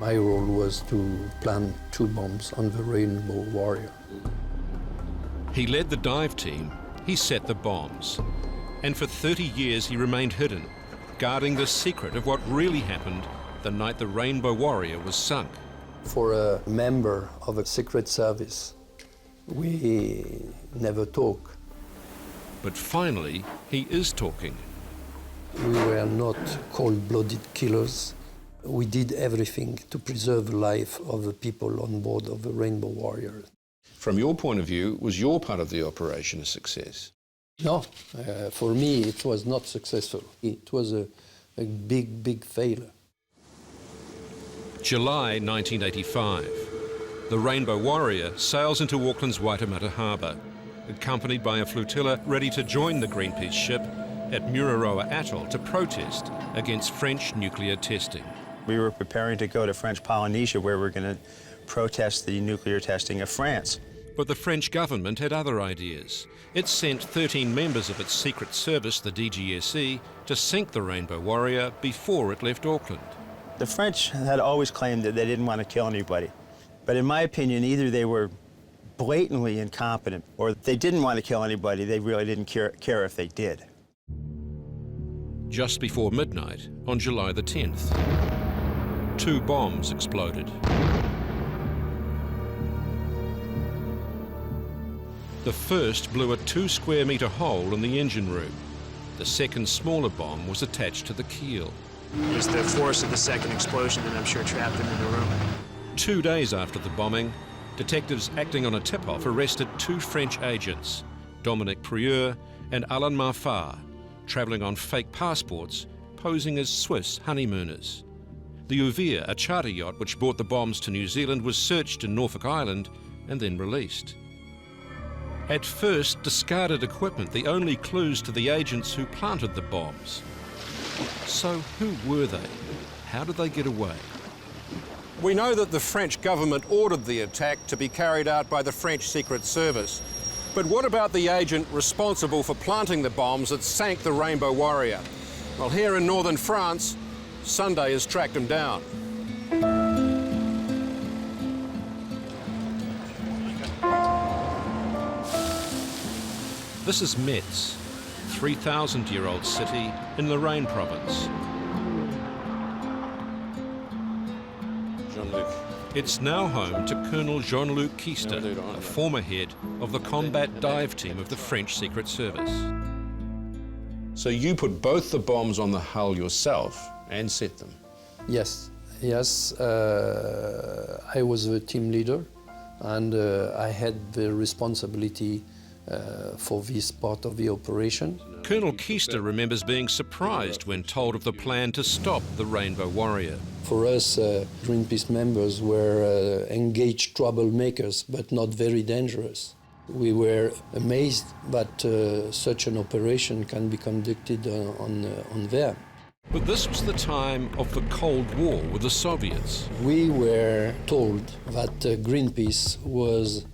My role was to plant 2 bombs on the Rainbow Warrior. He led the dive team, he set the bombs. And for 30 years he remained hidden, guarding the secret of what really happened the night the Rainbow Warrior was sunk. For a member of a secret service, we never talk. But finally, he is talking. We were not cold-blooded killers. We did everything to preserve the life of the people on board of the Rainbow Warrior. From your point of view, was your part of the operation a success? No, for me it was not successful. It was a big, big failure. July 1985. The Rainbow Warrior sails into Auckland's Waitemata Harbour, accompanied by a flotilla ready to join the Greenpeace ship at Mururoa Atoll to protest against French nuclear testing. We were preparing to go to French Polynesia, where we're going to protest the nuclear testing of France. But the French government had other ideas. It sent 13 members of its secret service, the DGSE, to sink the Rainbow Warrior before it left Auckland. The French had always claimed that they didn't want to kill anybody. But in my opinion, either they were blatantly incompetent or they didn't want to kill anybody. They really didn't care if they did. Just before midnight on July the 10th, 2 bombs exploded. The first blew a 2-square-metre hole in the engine room. The second, smaller bomb was attached to the keel. It was the force of the second explosion that I'm sure trapped him in the room. 2 days after the bombing, detectives acting on a tip-off arrested 2 French agents, Dominique Prieur and Alain Marfar, travelling on fake passports, posing as Swiss honeymooners. The Ouvir, a charter yacht which brought the bombs to New Zealand, was searched in Norfolk Island and then released. At first, discarded equipment, the only clues to the agents who planted the bombs. So who were they? How did they get away? We know that the French government ordered the attack to be carried out by the French Secret Service. But what about the agent responsible for planting the bombs that sank the Rainbow Warrior? Well, here in northern France, Sunday has tracked him down. This is Metz, 3,000-year-old city in Lorraine province. Jean-Luc. It's now home to Colonel Jean-Luc Quister, a former head of the combat dive team of the French Secret Service. So you put both the bombs on the hull yourself and set them? Yes, I was the team leader and I had the responsibility for this part of the operation. Colonel Quister remembers being surprised when told of the plan to stop the Rainbow Warrior. For us, Greenpeace members were engaged troublemakers, but not very dangerous. We were amazed that such an operation can be conducted on there. But this was the time of the Cold War with the Soviets. We were told that Greenpeace was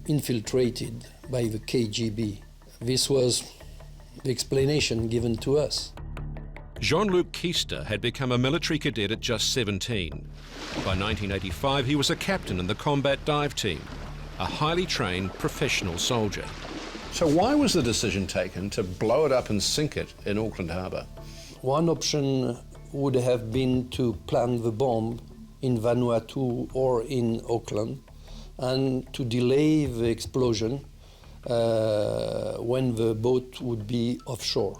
infiltrated by the KGB. This was the explanation given to us. Jean-Luc Quister had become a military cadet at just 17. By 1985, he was a captain in the combat dive team, a highly trained professional soldier. So why was the decision taken to blow it up and sink it in Auckland Harbour? One option would have been to plant the bomb in Vanuatu or in Auckland and to delay the explosion when the boat would be offshore.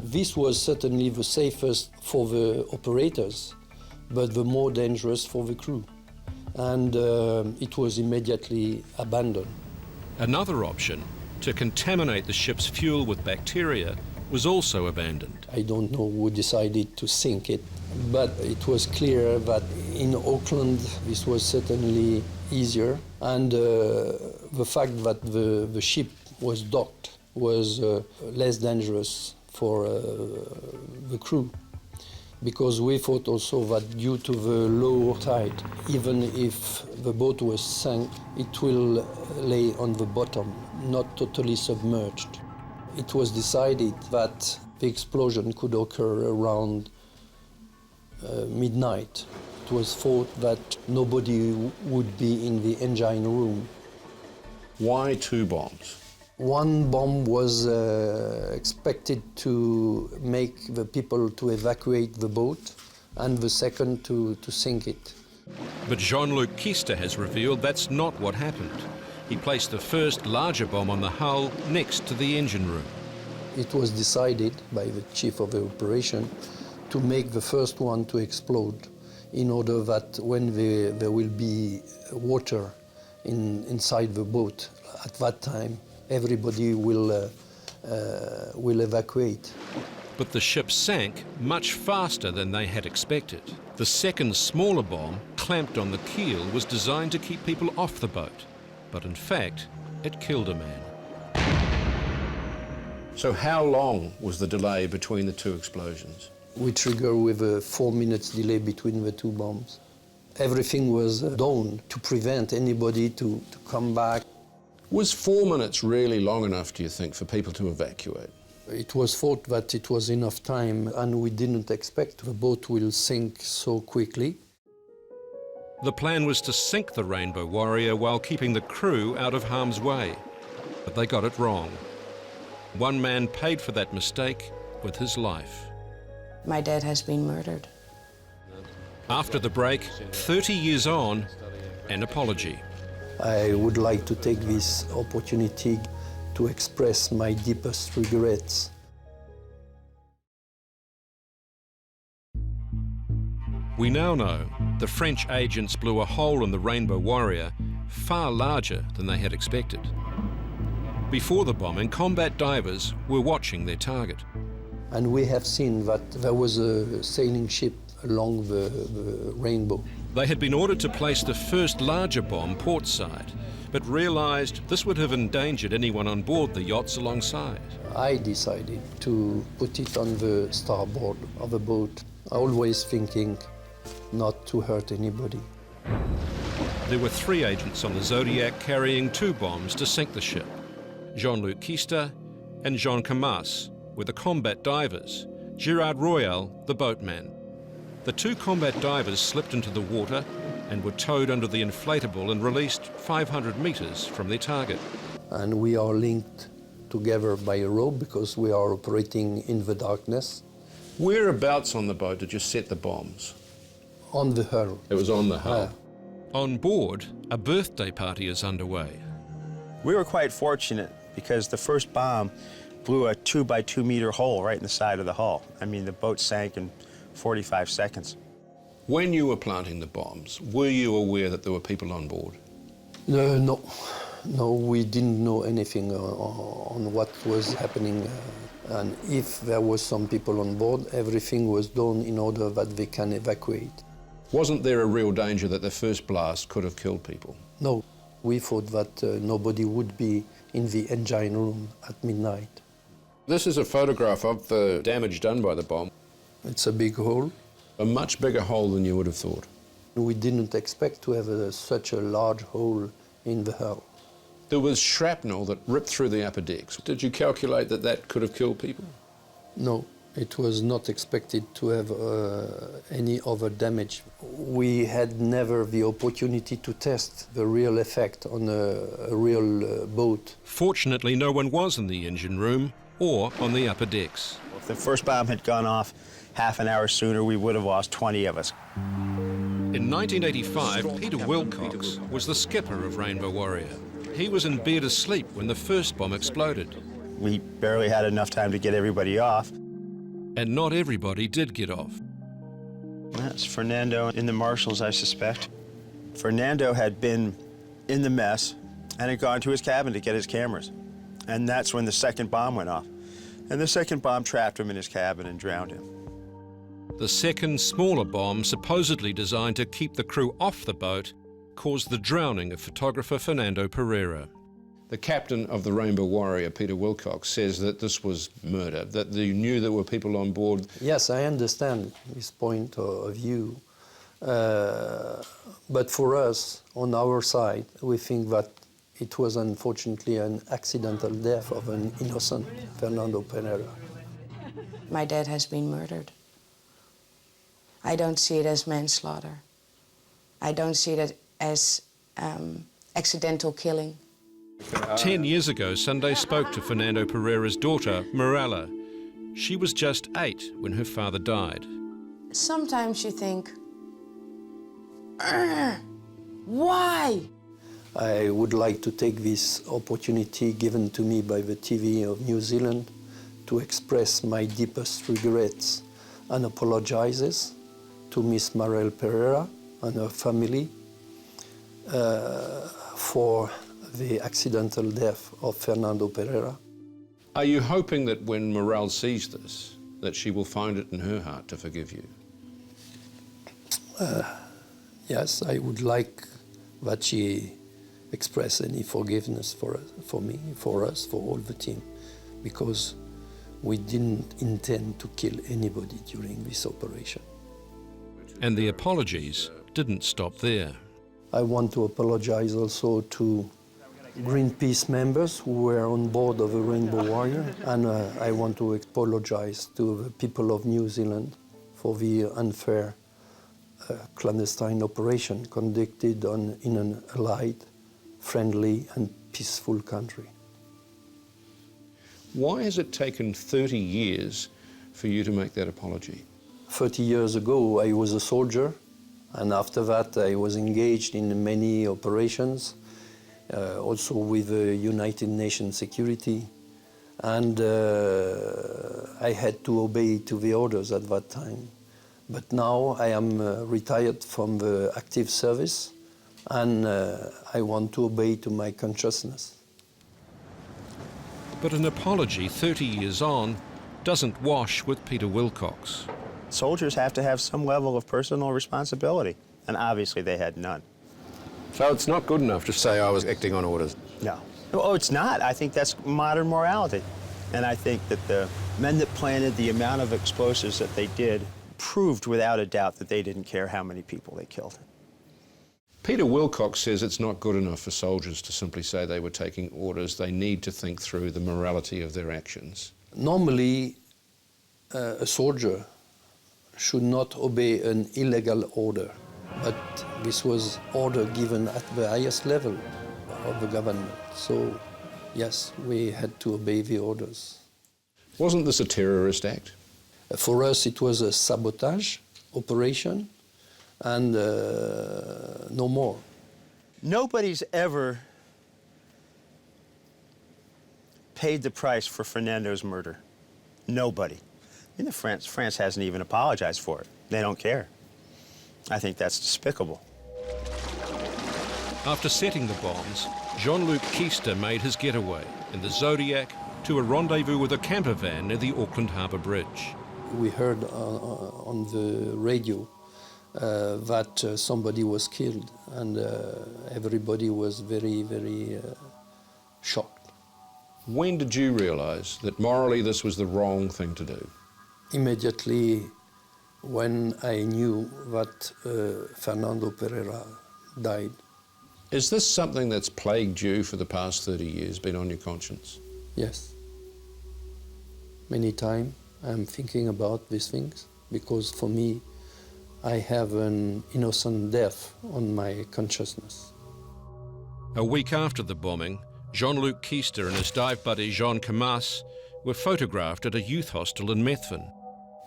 This was certainly the safest for the operators, but the more dangerous for the crew. And it was immediately abandoned. Another option, to contaminate the ship's fuel with bacteria, was also abandoned. I don't know who decided to sink it, but it was clear that in Auckland this was certainly easier, and the fact that the ship was docked was less dangerous for the crew, because we thought also that due to the low tide, even if the boat was sunk, it will lay on the bottom, not totally submerged. It was decided that the explosion could occur around midnight, was thought that nobody would be in the engine room. Why 2 bombs? One bomb was expected to make the people to evacuate the boat, and the second to sink it. But Jean-Luc Kista has revealed that's not what happened. He placed the first larger bomb on the hull next to the engine room. It was decided by the chief of the operation to make the first one to explode in order that when there will be water inside the boat, at that time everybody will evacuate. But the ship sank much faster than they had expected. The second smaller bomb, clamped on the keel, was designed to keep people off the boat. But in fact, it killed a man. So how long was the delay between the 2 explosions? We trigger with a 4 minutes delay between the 2 bombs. Everything was done to prevent anybody to come back. Was 4 minutes really long enough, do you think, for people to evacuate? It was thought that it was enough time, and we didn't expect the boat will sink so quickly. The plan was to sink the Rainbow Warrior while keeping the crew out of harm's way. But they got it wrong. One man paid for that mistake with his life. My dad has been murdered. After the break, 30 years on, an apology. I would like to take this opportunity to express my deepest regrets. We now know the French agents blew a hole in the Rainbow Warrior far larger than they had expected. Before the bombing, combat divers were watching their target. And we have seen that there was a sailing ship along the Rainbow. They had been ordered to place the first larger bomb portside, but realised this would have endangered anyone on board the yachts alongside. I decided to put it on the starboard of the boat, always thinking not to hurt anybody. There were 3 agents on the Zodiac carrying 2 bombs to sink the ship. Jean-Luc Kista and Jean Camas were the combat divers, Gerard Royal the boatman. The 2 combat divers slipped into the water and were towed under the inflatable and released 500 metres from their target. And we are linked together by a rope because we are operating in the darkness. Whereabouts on the boat did you set the bombs? On the hull. It was on the hull. On board, a birthday party is underway. We were quite fortunate because the first bomb blew a 2 by 2 meter hole right in the side of the hull. I mean, the boat sank in 45 seconds. When you were planting the bombs, were you aware that there were people on board? No, we didn't know anything on what was happening. And if there was some people on board, everything was done in order that they can evacuate. Wasn't there a real danger that the first blast could have killed people? No, we thought that nobody would be in the engine room at midnight. This is a photograph of the damage done by the bomb. It's a big hole. A much bigger hole than you would have thought. We didn't expect to have such a large hole in the hull. There was shrapnel that ripped through the upper decks. Did you calculate that that could have killed people? No, it was not expected to have any other damage. We had never the opportunity to test the real effect on a real boat. Fortunately, no one was in the engine room or on the upper decks. If the first bomb had gone off half an hour sooner, we would have lost 20 of us. In 1985, Peter Wilcox was the skipper of Rainbow Warrior. He was in bed asleep when the first bomb exploded. We barely had enough time to get everybody off. And not everybody did get off. That's Fernando in the marshals, I suspect. Fernando had been in the mess and had gone to his cabin to get his cameras. And that's when the second bomb went off. And the second bomb trapped him in his cabin and drowned him. The second, smaller bomb, supposedly designed to keep the crew off the boat, caused the drowning of photographer Fernando Pereira. The captain of the Rainbow Warrior, Peter Wilcox, says that this was murder, that you knew there were people on board. Yes, I understand his point of view. But for us, on our side, we think that it was unfortunately an accidental death of an innocent Fernando Pereira. My dad has been murdered. I don't see it as manslaughter. I don't see that as accidental killing. 10 years ago, Sunday spoke to Fernando Pereira's daughter, Mirella. She was just 8 when her father died. Sometimes you think, why? I would like to take this opportunity given to me by the TV of New Zealand to express my deepest regrets and apologizes to Miss Mariel Pereira and her family for the accidental death of Fernando Pereira. Are you hoping that when Morel sees this, that she will find it in her heart to forgive you? Yes, I would like that she express any forgiveness for me, for us, for all the team, because we didn't intend to kill anybody during this operation. And the apologies didn't stop there. I want to apologize also to Greenpeace members who were on board of the Rainbow Warrior, and I want to apologize to the people of New Zealand for the unfair clandestine operation conducted in an allied, friendly and peaceful country. Why has it taken 30 years for you to make that apology? 30 years ago, I was a soldier, and after that I was engaged in many operations, also with the United Nations Security, and I had to obey to the orders at that time. But now I am retired from the active service, and I want to obey to my consciousness. But an apology 30 years on doesn't wash with Peter Wilcox. Soldiers have to have some level of personal responsibility, and obviously they had none. So it's not good enough to say I was acting on orders? No. Oh, it's not. I think that's modern morality. And I think that the men that planted the amount of explosives that they did proved without a doubt that they didn't care how many people they killed. Peter Wilcox says it's not good enough for soldiers to simply say they were taking orders. They need to think through the morality of their actions. Normally, a soldier should not obey an illegal order, but this was order given at the highest level of the government. So, yes, we had to obey the orders. Wasn't this a terrorist act? For us, it was a sabotage operation, and no more. Nobody's ever paid the price for Fernando's murder. Nobody. I mean, France hasn't even apologized for it. They don't care. I think that's despicable. After setting the bombs, Jean-Luc Keister made his getaway in the Zodiac to a rendezvous with a camper van near the Auckland Harbour Bridge. We heard on the radio that somebody was killed, and everybody was very, very shocked. When did you realise that morally this was the wrong thing to do? Immediately when I knew that Fernando Pereira died. Is this something that's plagued you for the past 30 years, been on your conscience? Yes. Many times I'm thinking about these things, because for me, I have an innocent death on my consciousness. A week after the bombing, Jean-Luc Keister and his dive buddy Jean Camas were photographed at a youth hostel in Methven.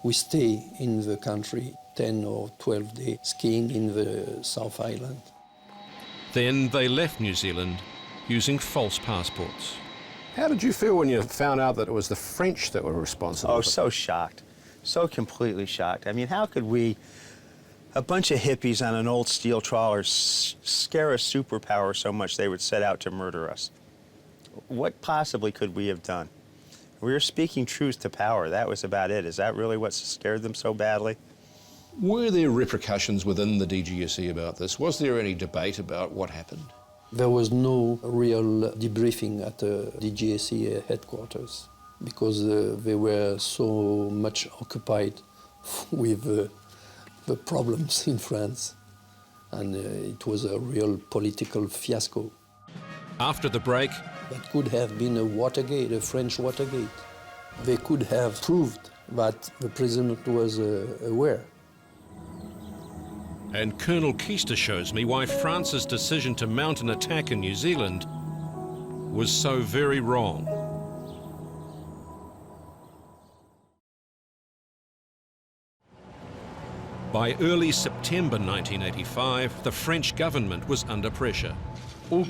We stay in the country 10 or 12 days skiing in the South Island. Then they left New Zealand using false passports. How did you feel when you found out that it was the French that were responsible? Oh, so shocked. So completely shocked. I mean, how could we, a bunch of hippies on an old steel trawler, scare a superpower so much they would set out to murder us? What possibly could we have done? We were speaking truth to power. That was about it. Is that really what scared them so badly? Were there repercussions within the DGSE about this? Was there any debate about what happened? There was no real debriefing at the DGSE headquarters, because they were so much occupied with the problems in France, and it was a real political fiasco. After the break, That could have been a Watergate, a French Watergate. They could have proved that the president was aware. And Colonel Keister shows me why France's decision to mount an attack in New Zealand was so very wrong. By early September 1985, the French government was under pressure. No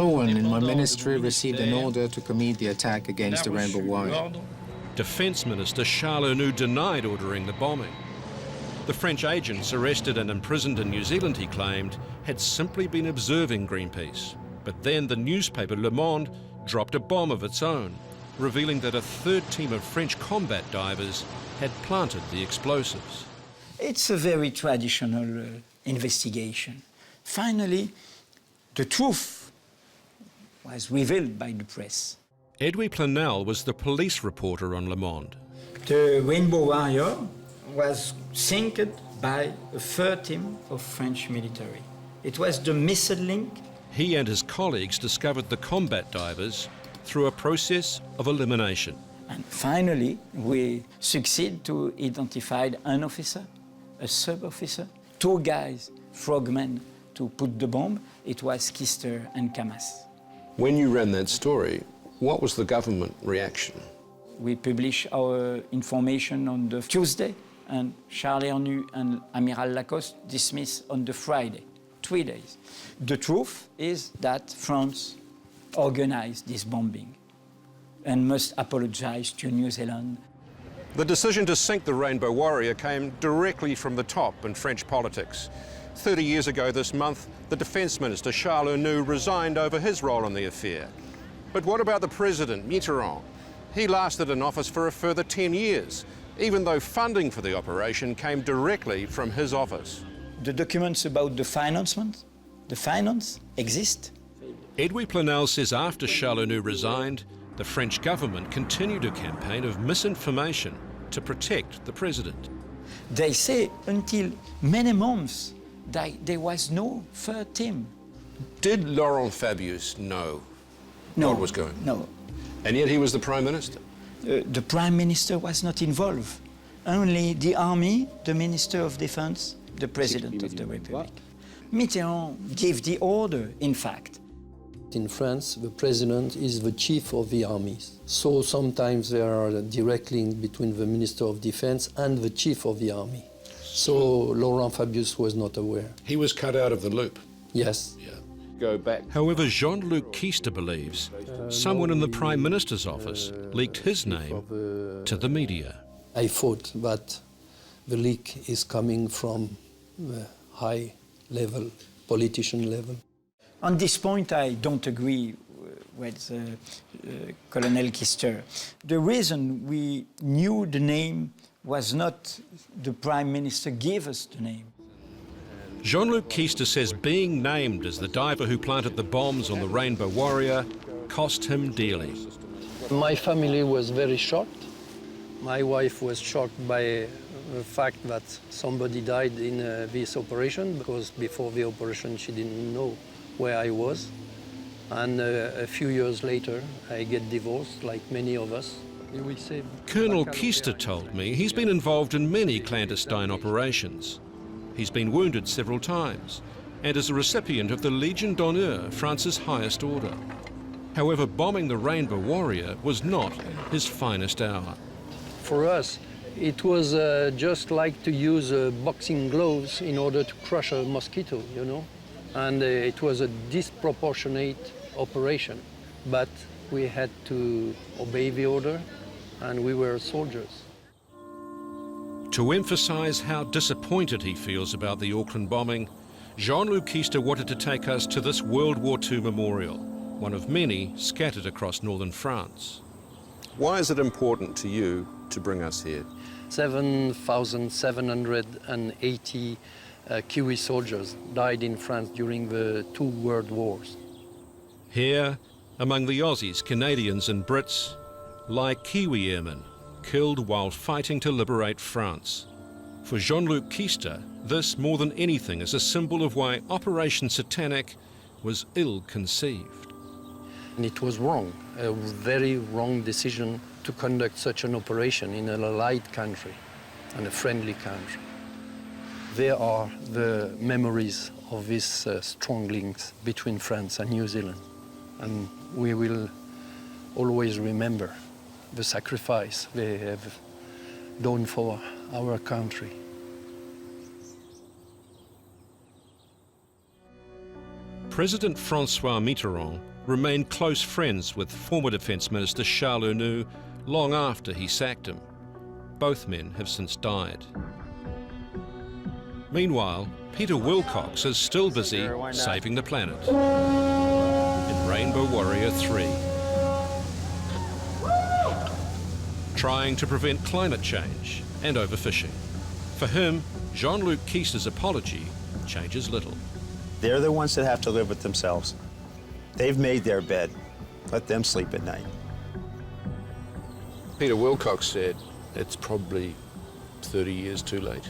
one in my ministry received an order to commit the attack against the Rainbow Warrior. Defence Minister Charles Arnoux denied ordering the bombing. The French agents arrested and imprisoned in New Zealand, he claimed, had simply been observing Greenpeace. But then the newspaper Le Monde dropped a bomb of its own, revealing that a third team of French combat divers had planted the explosives. It's a very traditional investigation. Finally, the truth was revealed by the press. Edwy Plenel was the police reporter on Le Monde. The Rainbow Warrior was sunk by a third team of French military. It was the missing link. He and his colleagues discovered the combat divers through a process of elimination. And finally, we succeed to identify an officer, a sub-officer, two guys, frogmen, to put the bomb. It was Keister and Camas. When you ran that story, what was the government reaction? We published our information on the Tuesday, and Charles Arnoux and Amiral Lacoste dismissed on the Friday, 3 days. The truth is that France organized this bombing and must apologize to New Zealand. The decision to sink the Rainbow Warrior came directly from the top in French politics. 30 years ago this month, the Defence Minister, Charles Arnoux, resigned over his role in the affair. But what about the President, Mitterrand? He lasted in office for a further 10 years, even though funding for the operation came directly from his office. The documents about the finance exist. Edwy Plenel says after Charles Arnoux resigned, the French government continued a campaign of misinformation to protect the president. They say until many months that there was no third team. Did Laurent Fabius know what was going on? No. And yet he was the Prime Minister? The Prime Minister was not involved. Only the Army, the Minister of Defense, the President of the Republic. Mitterrand gave the order, in fact. In France, the president is the chief of the armies. So sometimes there are a direct link between the Minister of Defense and the chief of the army. So Laurent Fabius was not aware. He was cut out of the loop. Yes. Yeah. Go back. However, Jean-Luc Keister believes someone in the Prime Minister's office leaked his name to the media. I thought that the leak is coming from the high level, politician level. On this point, I don't agree with Colonel Keister. The reason we knew the name was not the Prime Minister gave us the name. Jean-Luc Keister says being named as the diver who planted the bombs on the Rainbow Warrior cost him dearly. My family was very shocked. My wife was shocked by the fact that somebody died in this operation, because before the operation she didn't know where I was. And a few years later, I get divorced, like many of us. Colonel Keister told me he's been involved in many clandestine operations. He's been wounded several times and is a recipient of the Légion d'honneur, France's highest order. However, bombing the Rainbow Warrior was not his finest hour. For us, it was just like to use boxing gloves in order to crush a mosquito, you know? And it was a disproportionate operation, but we had to obey the order, and we were soldiers. To emphasize how disappointed he feels about the Auckland bombing, Jean-Luc Keister wanted to take us to this World War II memorial, one of many scattered across northern France. Why is it important to you to bring us here? 7,780 Kiwi soldiers died in France during the 2 world wars. Here, among the Aussies, Canadians and Brits, lie Kiwi airmen killed while fighting to liberate France. For Jean-Luc Keister, this more than anything is a symbol of why Operation Satanic was ill-conceived. And it was wrong, a very wrong decision to conduct such an operation in an allied country and a friendly country. They are the memories of these strong links between France and New Zealand. And we will always remember the sacrifice they have done for our country. President Francois Mitterrand remained close friends with former Defence Minister Charles Hurneau long after he sacked him. Both men have since died. Meanwhile, Peter Wilcox is still busy saving the planet in Rainbow Warrior 3, trying to prevent climate change and overfishing. For him, Jean-Luc Quiste's apology changes little. They're the ones that have to live with themselves. They've made their bed. Let them sleep at night. Peter Wilcox said it's probably 30 years too late.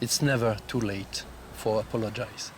It's never too late for apologize.